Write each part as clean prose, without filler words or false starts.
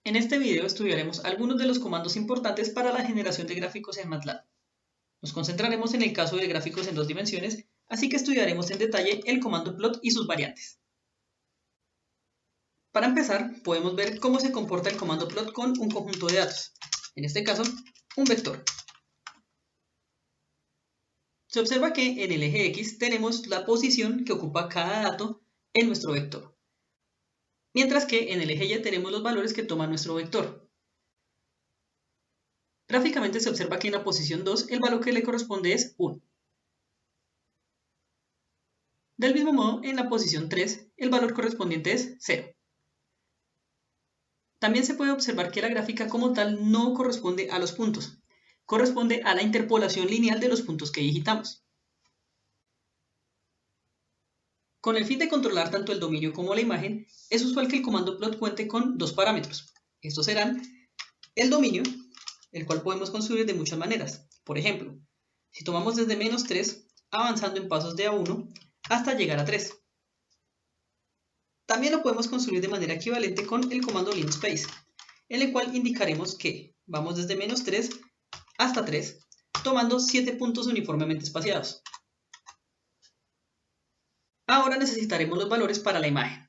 En este video estudiaremos algunos de los comandos importantes para la generación de gráficos en MATLAB. Nos concentraremos en el caso de gráficos en dos dimensiones, así que estudiaremos en detalle el comando plot y sus variantes. Para empezar, podemos ver cómo se comporta el comando plot con un conjunto de datos, en este caso, un vector. Se observa que en el eje X tenemos la posición que ocupa cada dato en nuestro vector, mientras que en el eje Y tenemos los valores que toma nuestro vector. Gráficamente se observa que en la posición 2 el valor que le corresponde es 1. Del mismo modo, en la posición 3 el valor correspondiente es 0. También se puede observar que la gráfica como tal no corresponde a los puntos, corresponde a la interpolación lineal de los puntos que digitamos. Con el fin de controlar tanto el dominio como la imagen, es usual que el comando plot cuente con dos parámetros. Estos serán el dominio, el cual podemos construir de muchas maneras. Por ejemplo, si tomamos desde -3, avanzando en pasos de A1 hasta llegar a 3. También lo podemos construir de manera equivalente con el comando linspace, en el cual indicaremos que vamos desde -3 hasta 3, tomando 7 puntos uniformemente espaciados. Ahora necesitaremos los valores para la imagen.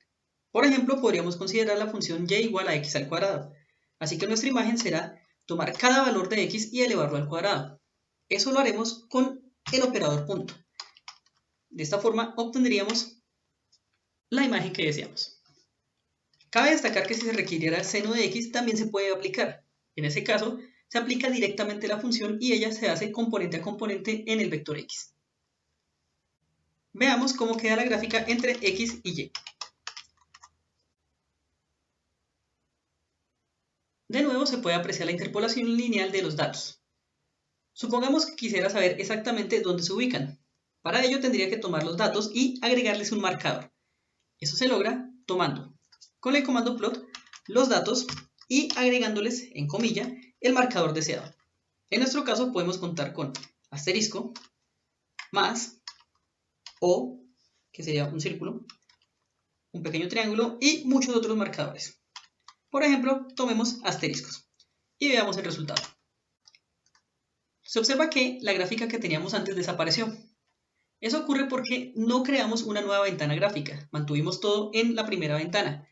Por ejemplo, podríamos considerar la función y igual a x al cuadrado. Así que nuestra imagen será tomar cada valor de x y elevarlo al cuadrado. Eso lo haremos con el operador punto. De esta forma obtendríamos la imagen que deseamos. Cabe destacar que si se requiriera seno de x también se puede aplicar. En ese caso, se aplica directamente la función y ella se hace componente a componente en el vector x. Veamos cómo queda la gráfica entre x y y. De nuevo se puede apreciar la interpolación lineal de los datos. Supongamos que quisiera saber exactamente dónde se ubican. Para ello tendría que tomar los datos y agregarles un marcador. Eso se logra tomando, con el comando plot, los datos y agregándoles, en comilla, el marcador deseado. En nuestro caso podemos contar con asterisco, más, o, que sería un círculo, un pequeño triángulo y muchos otros marcadores. Por ejemplo, tomemos asteriscos y veamos el resultado. Se observa que la gráfica que teníamos antes desapareció. Eso ocurre porque no creamos una nueva ventana gráfica, mantuvimos todo en la primera ventana.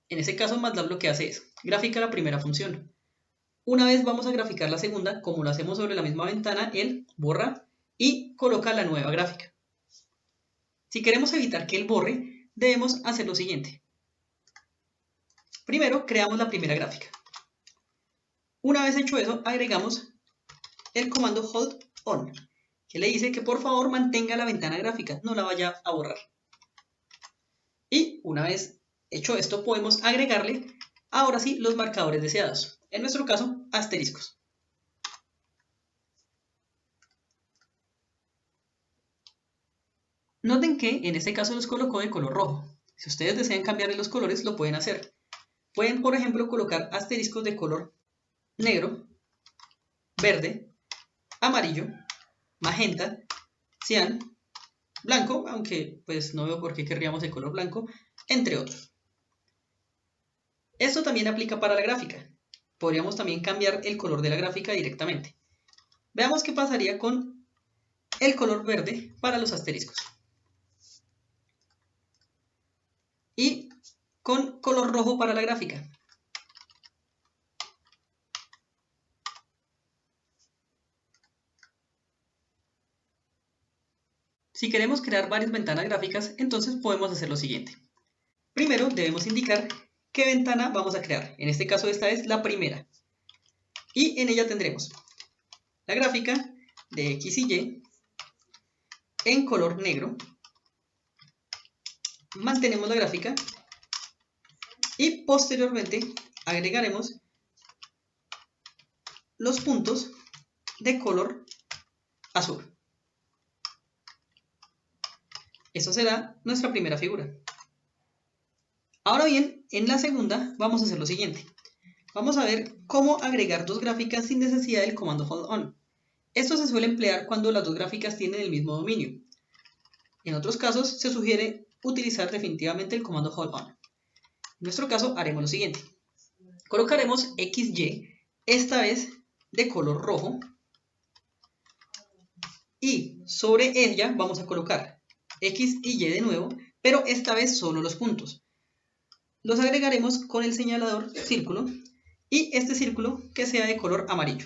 En ese caso, MATLAB lo que hace es grafica la primera función. Una vez vamos a graficar la segunda, como lo hacemos sobre la misma ventana, él borra y coloca la nueva gráfica. Si queremos evitar que él borre, debemos hacer lo siguiente. Primero, creamos la primera gráfica. Una vez hecho eso, agregamos el comando hold on, que le dice que por favor mantenga la ventana gráfica, no la vaya a borrar. Y una vez hecho esto, podemos agregarle, ahora sí, los marcadores deseados. En nuestro caso, asteriscos. Noten que en este caso los colocó de color rojo. Si ustedes desean cambiarle los colores, lo pueden hacer. Pueden, por ejemplo, colocar asteriscos de color negro, verde, amarillo, magenta, cian, blanco, aunque pues no veo por qué querríamos el color blanco, entre otros. Esto también aplica para la gráfica. Podríamos también cambiar el color de la gráfica directamente. Veamos qué pasaría con el color verde para los asteriscos. Y con color rojo para la gráfica. Si queremos crear varias ventanas gráficas, entonces podemos hacer lo siguiente. Primero debemos indicar qué ventana vamos a crear. En este caso esta es la primera. Y en ella tendremos la gráfica de X y Y en color negro. Mantenemos la gráfica y posteriormente agregaremos los puntos de color azul. Esa será nuestra primera figura. Ahora bien, en la segunda vamos a hacer lo siguiente. Vamos a ver cómo agregar dos gráficas sin necesidad del comando hold on. Esto se suele emplear cuando las dos gráficas tienen el mismo dominio. En otros casos se sugiere utilizar definitivamente el comando hold on. En nuestro caso haremos lo siguiente. Colocaremos XY, esta vez de color rojo, y sobre ella vamos a colocar X y Y de nuevo, pero esta vez solo los puntos. Los agregaremos con el señalador círculo, y este círculo que sea de color amarillo.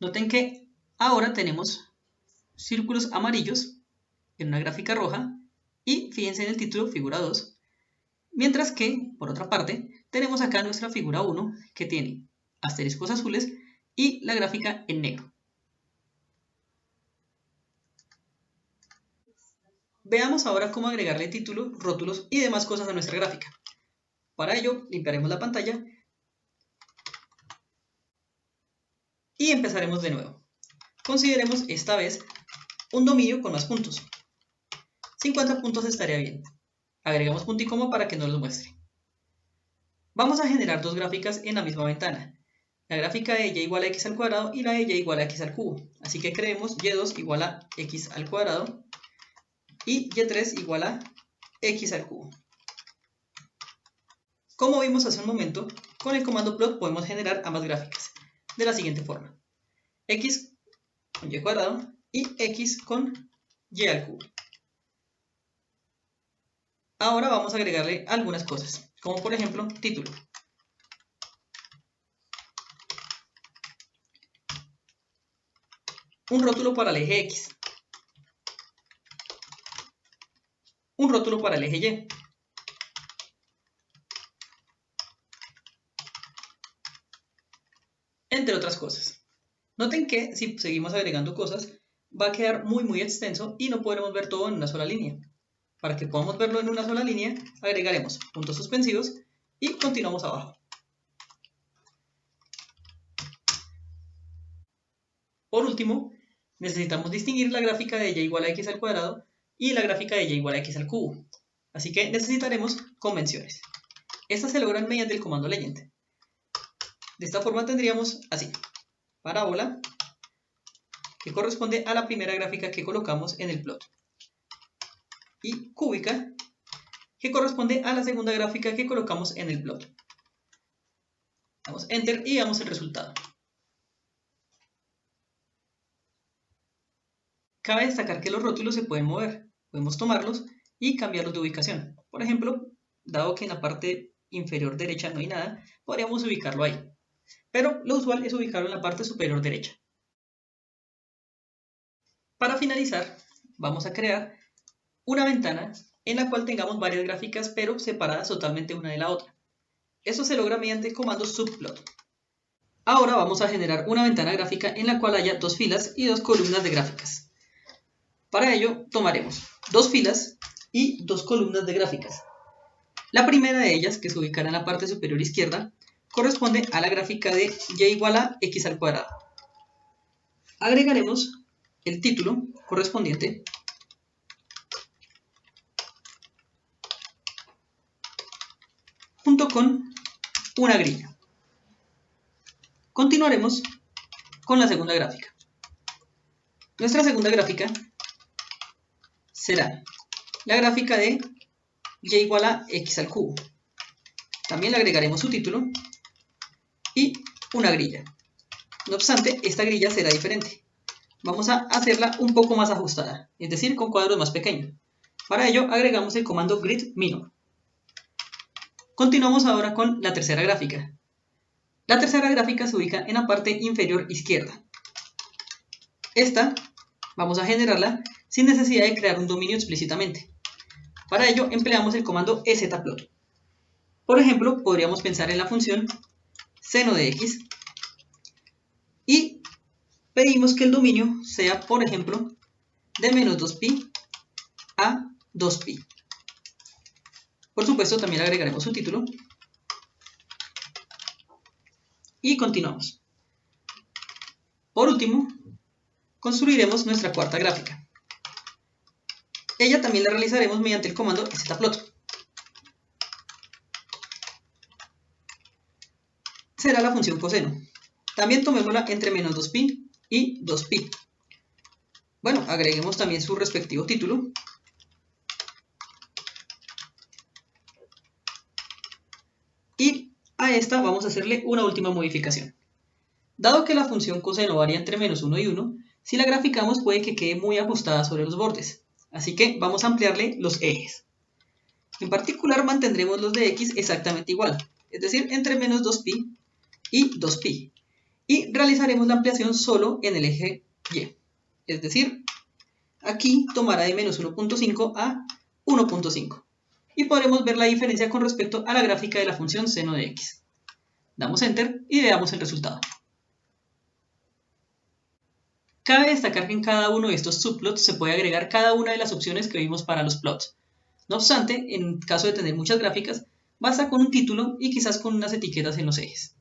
Noten que ahora tenemos círculos amarillos en una gráfica roja, y fíjense en el título figura 2, mientras que, por otra parte, tenemos acá nuestra figura 1 que tiene asteriscos azules y la gráfica en negro. Veamos ahora cómo agregarle títulos, rótulos y demás cosas a nuestra gráfica. Para ello, limpiaremos la pantalla y empezaremos de nuevo. Consideremos esta vez un dominio con más puntos. 50 puntos estaría bien. Agregamos punto y coma para que nos los muestre. Vamos a generar dos gráficas en la misma ventana. La gráfica de y igual a x al cuadrado y la de y igual a x al cubo. Así que creemos y2 igual a x al cuadrado y y3 igual a x al cubo. Como vimos hace un momento, con el comando plot podemos generar ambas gráficas de la siguiente forma: x con y cuadrado y x con y al cubo. Ahora vamos a agregarle algunas cosas, como por ejemplo título. Un rótulo para el eje X. Un rótulo para el eje Y. Entre otras cosas. Noten que si seguimos agregando cosas, va a quedar muy extenso y no podremos ver todo en una sola línea. Para que podamos verlo en una sola línea, agregaremos puntos suspensivos y continuamos abajo. Por último, necesitamos distinguir la gráfica de y igual a x al cuadrado y la gráfica de y igual a x al cubo. Así que necesitaremos convenciones. Estas se logran mediante el comando legend. De esta forma tendríamos así: parábola, que corresponde a la primera gráfica que colocamos en el plot, y cúbica, que corresponde a la segunda gráfica que colocamos en el plot. Damos enter y veamos el resultado. Cabe destacar que los rótulos se pueden mover. Podemos tomarlos y cambiarlos de ubicación. Por ejemplo, dado que en la parte inferior derecha no hay nada, podríamos ubicarlo ahí. Pero lo usual es ubicarlo en la parte superior derecha. Para finalizar, vamos a crear una ventana en la cual tengamos varias gráficas, pero separadas totalmente una de la otra. Esto se logra mediante el comando subplot. Ahora vamos a generar una ventana gráfica en la cual haya dos filas y dos columnas de gráficas. Para ello tomaremos dos filas y dos columnas de gráficas. La primera de ellas, que se ubicará en la parte superior izquierda, corresponde a la gráfica de y igual a x al cuadrado. Agregaremos el título correspondiente junto con una grilla. Continuaremos con la segunda gráfica. Nuestra segunda gráfica será la gráfica de y igual a x al cubo. También le agregaremos su título y una grilla. No obstante, esta grilla será diferente. Vamos a hacerla un poco más ajustada, es decir, con cuadros más pequeños. Para ello agregamos el comando grid minor. Continuamos ahora con la tercera gráfica. La tercera gráfica se ubica en la parte inferior izquierda. Esta vamos a generarla sin necesidad de crear un dominio explícitamente. Para ello empleamos el comando szplot. Por ejemplo, podríamos pensar en la función seno de x y pedimos que el dominio sea, por ejemplo, de menos 2pi a 2pi. Por supuesto, también le agregaremos su título y continuamos. Por último, construiremos nuestra cuarta gráfica. Ella también la realizaremos mediante el comando szplot. Será la función coseno. También tomémosla entre menos 2pi y 2pi. Bueno, agreguemos también su respectivo título. y a esta vamos a hacerle una última modificación. Dado que la función coseno varía entre menos 1 y 1, si la graficamos puede que quede muy ajustada sobre los bordes, así que vamos a ampliarle los ejes. En particular mantendremos los de x exactamente igual, es decir, entre menos 2pi y 2pi, y realizaremos la ampliación solo en el eje y, es decir, aquí tomará de menos 1.5 a 1.5, y podremos ver la diferencia con respecto a la gráfica de la función seno de x. Damos Enter y veamos el resultado. Cabe destacar que en cada uno de estos subplots se puede agregar cada una de las opciones que vimos para los plots. No obstante, en caso de tener muchas gráficas, basta con un título y quizás con unas etiquetas en los ejes.